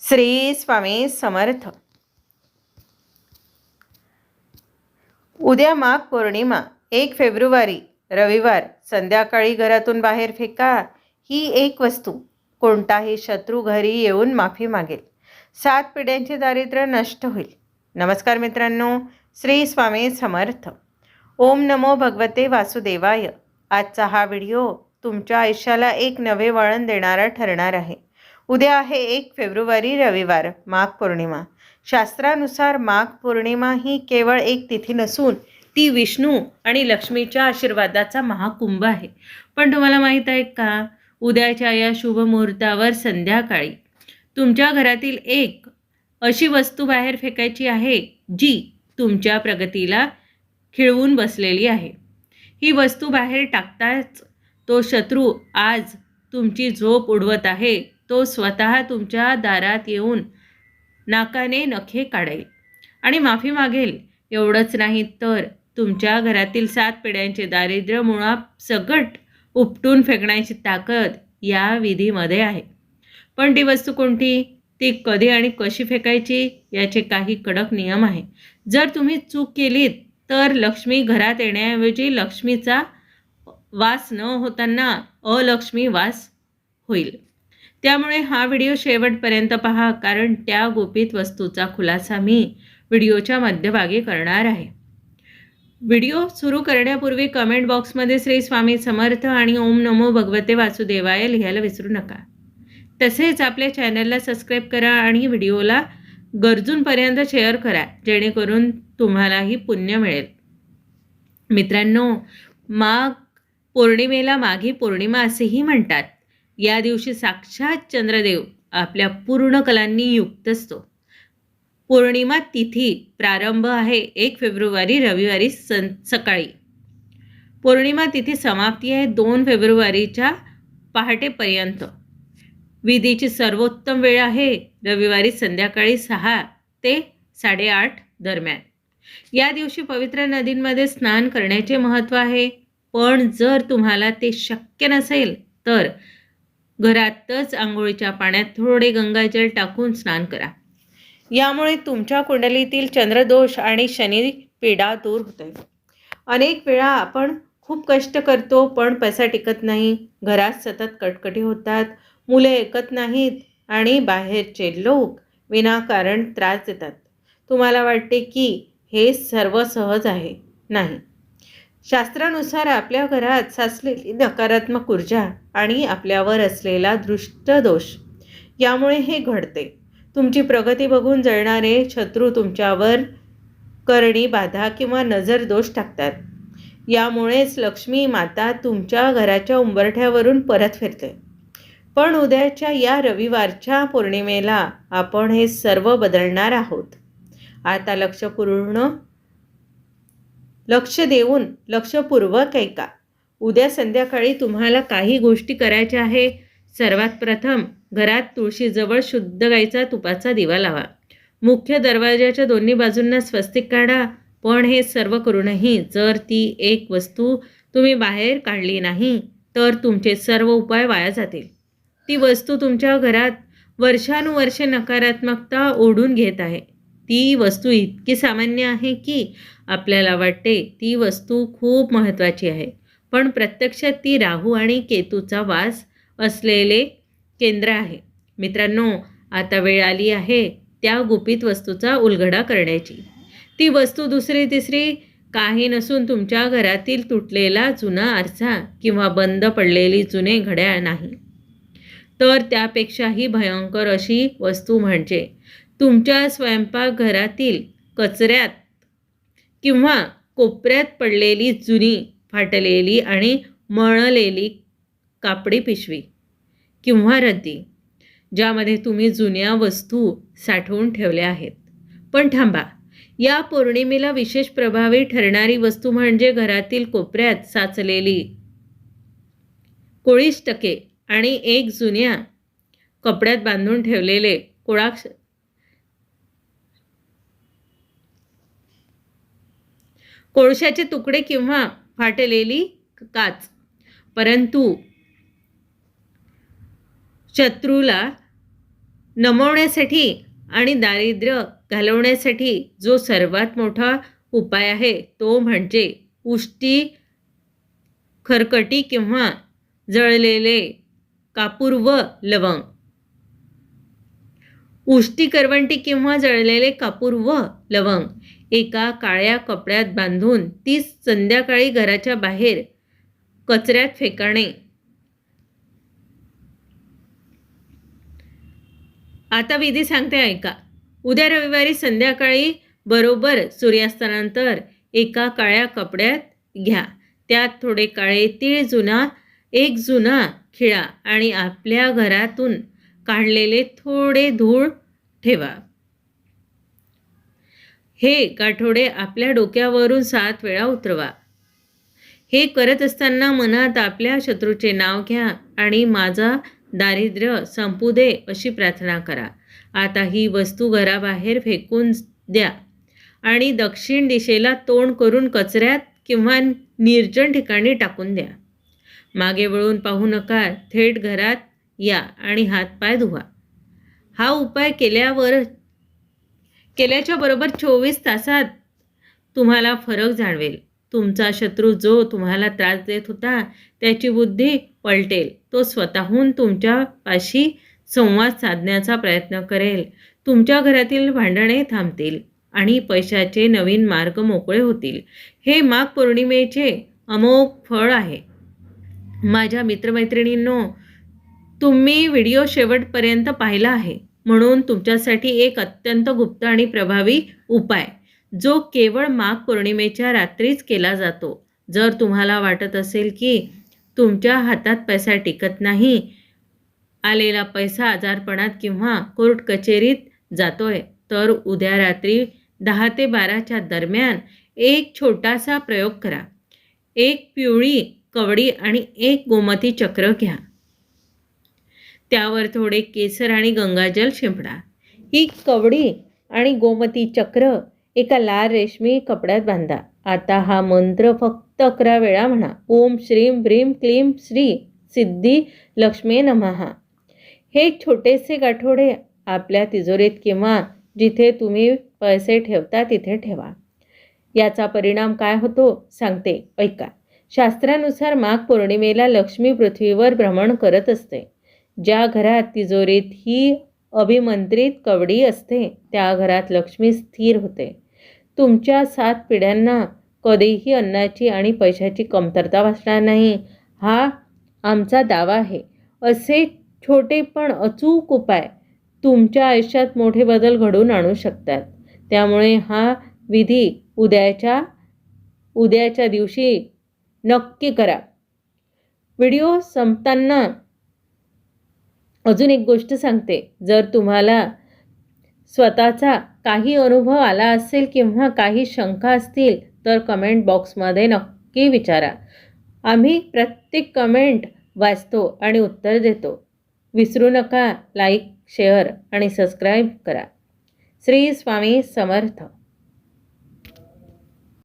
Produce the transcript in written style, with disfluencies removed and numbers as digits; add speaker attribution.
Speaker 1: श्री स्वामी समर्थ. उद्या माघ पौर्णिमा 1 फेब्रुवारी रविवार संध्याकाळी घरातून बाहेर फेका ही एक वस्तू. कोणताही शत्रू घरी येऊन माफी मागेल. 7 पिढ्यांचे दारिद्र्य नष्ट होईल. नमस्कार मित्रांनो, श्री स्वामी समर्थ. ओम नमो भगवते वासुदेवाय. आजचा हा व्हिडिओ तुमच्या आयुष्याला एक नवे वळण देणारा ठरणार आहे. उद्या आहे 1 फेब्रुवारी रविवार, माघ पौर्णिमा. शास्त्रानुसार माघ पौर्णिमा ही केवळ एक तिथी नसून ती विष्णू आणि लक्ष्मीच्या आशीर्वादाचा महाकुंभ आहे. पण तुम्हाला माहीत आहे का, उद्याच्या या शुभ मुहूर्तावर संध्याकाळी तुमच्या घरातील एक अशी वस्तू बाहेर फेकायची आहे जी तुमच्या प्रगतीला खिळवून बसलेली आहे. ही वस्तू बाहेर टाकताच तो शत्रू आज तुमची झोप उडवत आहे. तो स्वतः तुमच्या दारात येऊन नाकाने नखे काढेल आणि माफी मागेल. एवढंच नाही तर तुमच्या घरातील 7 पिढ्यांचे दारिद्र्य मुळासकट उपटून फेकण्याची ताकद या विधीमध्ये आहे. पण ती वस्तू कोणती, ती कधी आणि कशी फेकायची याचे काही कडक नियम आहे. जर तुम्ही चूक केलीत तर लक्ष्मी घरात येण्याऐवजी लक्ष्मीचा वास न होताना अलक्ष्मी वास होईल. त्यामुळे हा व्हिडिओ शेवटपर्यंत पहा, कारण त्या गुपित वस्तूचा खुलासा मी व्हिडिओच्या मध्यभागी करणार आहे. व्हिडिओ सुरू करण्यापूर्वी कमेंट बॉक्समध्ये श्री स्वामी समर्थ आणि ओम नमो भगवते वासुदेवाय लिहायला विसरू नका. तसेच आपल्या चॅनलला सबस्क्राईब करा आणि व्हिडिओला गरजूंपर्यंत शेअर करा, जेणेकरून तुम्हालाही पुण्य मिळेल. मित्रांनो, माघ पौर्णिमेला माघी पौर्णिमा असेही म्हणतात. या दिवशी साक्षात चंद्रदेव आपल्या पूर्ण कलांनी युक्त असतो. पौर्णिमा तिथी प्रारंभ आहे 1 फेब्रुवारी रविवारी सकाळी. पौर्णिमा तिथी समाप्ती आहे 2 फेब्रुवारीच्या पहाटेपर्यंत. विधीची सर्वोत्तम वेळ आहे रविवारी संध्याकाळी 6 ते 8:30 दरम्यान. या दिवशी पवित्र नदींमध्ये स्नान करण्याचे महत्त्व आहे. पण जर तुम्हाला ते शक्य नसेल तर घरातच आंघोळीच्या पाण्यात थोडे गंगाजल टाकून स्नान करा. यामुळे तुमच्या कुंडलीतील चंद्रदोष आणि शनी पीडा दूर होते. अनेक वेळा आपण खूप कष्ट करतो पण पैसा टिकत नाही. घरात सतत कटकटी होतात, मुले ऐकत नाहीत आणि बाहेरचे लोक विनाकारण त्रास देतात. तुम्हाला वाटते की हे सर्व सहज आहे. नाही, शास्त्रानुसार आपल्या घरात साचलेली नकारात्मक ऊर्जा आणि आपल्यावर असलेला दृष्ट दोष यामुळे हे घडते. तुमची प्रगती बघून जळणारे शत्रू तुमच्यावर करणी बाधा किंवा नजर दोष टाकतात. यामुळेच लक्ष्मी माता तुमच्या घराच्या उंबरठ्यावरून परत फिरते. पण उद्याच्या या रविवारच्या पौर्णिमेला आपण हे सर्व बदलणार आहोत. आता लक्ष देऊन लक्षपूर्वक ऐका. उद्या संध्याकाळी तुम्हाला काही गोष्टी करायच्या आहे. सर्वात प्रथम घरात तुळशीजवळ शुद्ध गाईचा तुपाचा दिवा लावा. मुख्य दरवाजाच्या दोन्ही बाजूंना स्वस्तिक काढा. पण हे सर्व करूनही जर ती एक वस्तू तुम्ही बाहेर काढली नाही तर तुमचे सर्व उपाय वाया जातील. ती वस्तू तुमच्या घरात वर्षानुवर्षे नकारात्मकता ओढून घेत आहे. ती वस्तू इतकी सामान्य आहे की आपल्याला वाटते ती वस्तू खूप महत्त्वाची आहे, पण प्रत्यक्षात ती राहू आणि केतूचा वास असलेले केंद्र आहे. मित्रांनो, आता वेळ आली आहे त्या गुपित वस्तूचा उलगडा करण्याची. ती वस्तू दुसरी तिसरी काही नसून तुमच्या घरातील तुटलेला जुना आरसा किंवा बंद पडलेली जुने घड्याळ नाही, तर त्यापेक्षाही भयंकर अशी वस्तू म्हणजे तुमच्या स्वयंपाकघरातील कचऱ्यात किंवा कोपऱ्यात पडलेली जुनी फाटलेली आणि मळलेली कापडी पिशवी किंवा रद्दी, ज्यामध्ये तुम्ही जुन्या वस्तू साठवून ठेवल्या आहेत. पण थांबा, या पौर्णिमेला विशेष प्रभावी ठरणारी वस्तू म्हणजे घरातील कोपऱ्यात साचलेली कोळीष्टके आणि एक जुन्या कपड्यात बांधून ठेवलेले कोळशाचे तुकडे किंवा फाटलेली काच. परंतु शत्रूला नमवण्यासाठी आणि दारिद्र्य घालवण्यासाठी जो सर्वात मोठा उपाय आहे तो म्हणजे उष्टी, खरकटी किंवा जळलेले कापूर व लवंग. उष्टी, करवंटी किंवा जळलेले कापूर व लवंग एका काळ्या कपड्यात बांधून ती संध्याकाळी घराच्या बाहेर कचऱ्यात फेकणे. आता विधी सांगते ऐका. उद्या रविवारी संध्याकाळी बरोबर सूर्यास्तानंतर एका काळ्या कपड्यात घ्या. त्यात थोडे काळे तीळ, एक जुना खिळा आणि आपल्या घरातून काढलेले थोडे धूळ ठेवा. हे गाठोडे आपल्या डोक्यावरून 7 वेळा उतरवा. हे करत असताना मनात आपल्या शत्रूचे नाव घ्या आणि माझा दारिद्र्य संपू दे अशी प्रार्थना करा. आता ही वस्तू घराबाहेर फेकून द्या आणि दक्षिण दिशेला तोंड करून कचऱ्यात किंवा निर्जन ठिकाणी टाकून द्या. मागे वळून पाहू नका. थेट घरात या आणि हातपाय धुवा. हा उपाय केल्याच्या बरोबर 24 तासात तुम्हाला फरक जाणवेल. तुमचा शत्रू जो तुम्हाला त्रास देत होता त्याची बुद्धी पलटेल. तो स्वतःहून तुमच्यापाशी संवाद साधण्याचा प्रयत्न करेल. तुमच्या घरातील भांडणे थांबतील आणि पैशाचे नवीन मार्ग मोकळे होतील. हे माघ पौर्णिमेचे अमोघ फळ आहे. माझ्या मित्रमैत्रिणींनो, तुम्ही व्हिडिओ शेवटपर्यंत पाहिला आहे म्हणून तुमच्यासाठी एक अत्यंत गुप्त आणि प्रभावी उपाय जो केवळ माघ पौर्णिमेच्या रात्रीच केला जातो. जर तुम्हाला वाटत असेल की तुमच्या हातात पैसा टिकत नाही, आलेला पैसा आजारपणात किंवा कोर्ट कचेरीत जातोय, तर उद्या रात्री 10 ते 12च्या दरम्यान एक छोटासा प्रयोग करा. एक पिवळी कवडी आणि एक गोमती चक्र घ्या. त्यावर थोडे केसर आणि गंगाजल शिंपडा. ही कवडी आणि गोमती चक्र एका लाल रेशमी कपड्यात बांधा. आता हा मंत्र फक्त 11 वेळा म्हणा. ओम श्रीम ब्रीम क्लीम श्री सिद्धी लक्ष्मी नमः. हे छोटेसे गाठोडे आपल्या तिजोरीत किंवा जिथे तुम्ही पैसे ठेवता तिथे ठेवा. याचा परिणाम काय होतो सांगते ऐका. शास्त्रानुसार माघ पौर्णिमेला लक्ष्मी पृथ्वीवर भ्रमण करत असते. ज्या घरात तिजोरीत ही अभिमंत्रित कवडी असते त्या घरात लक्ष्मी स्थिर होते. तुमच्या 7 पिढ्यांना कधीही अन्नाची आणि पैशाची कमतरता भासणार नाही, हा आमचा दावा आहे. असे छोटे पण अचूक उपाय तुमच्या आयुष्यात मोठे बदल घडवून आणू शकतात. त्यामुळे हा विधी उद्याच्या दिवशी नक्की करा. व्हिडिओ संपताना अजून एक गोष्ट सांगते. जर तुम्हाला स्वतःचा काही अनुभव आला असेल किंवा काही शंका असतील तर कमेंट बॉक्समध्ये नक्की विचारा. आम्ही प्रत्येक कमेंट वाचतो आणि उत्तर देतो. विसरू नका लाईक, शेअर आणि सबस्क्राईब करा. श्री स्वामी समर्थ.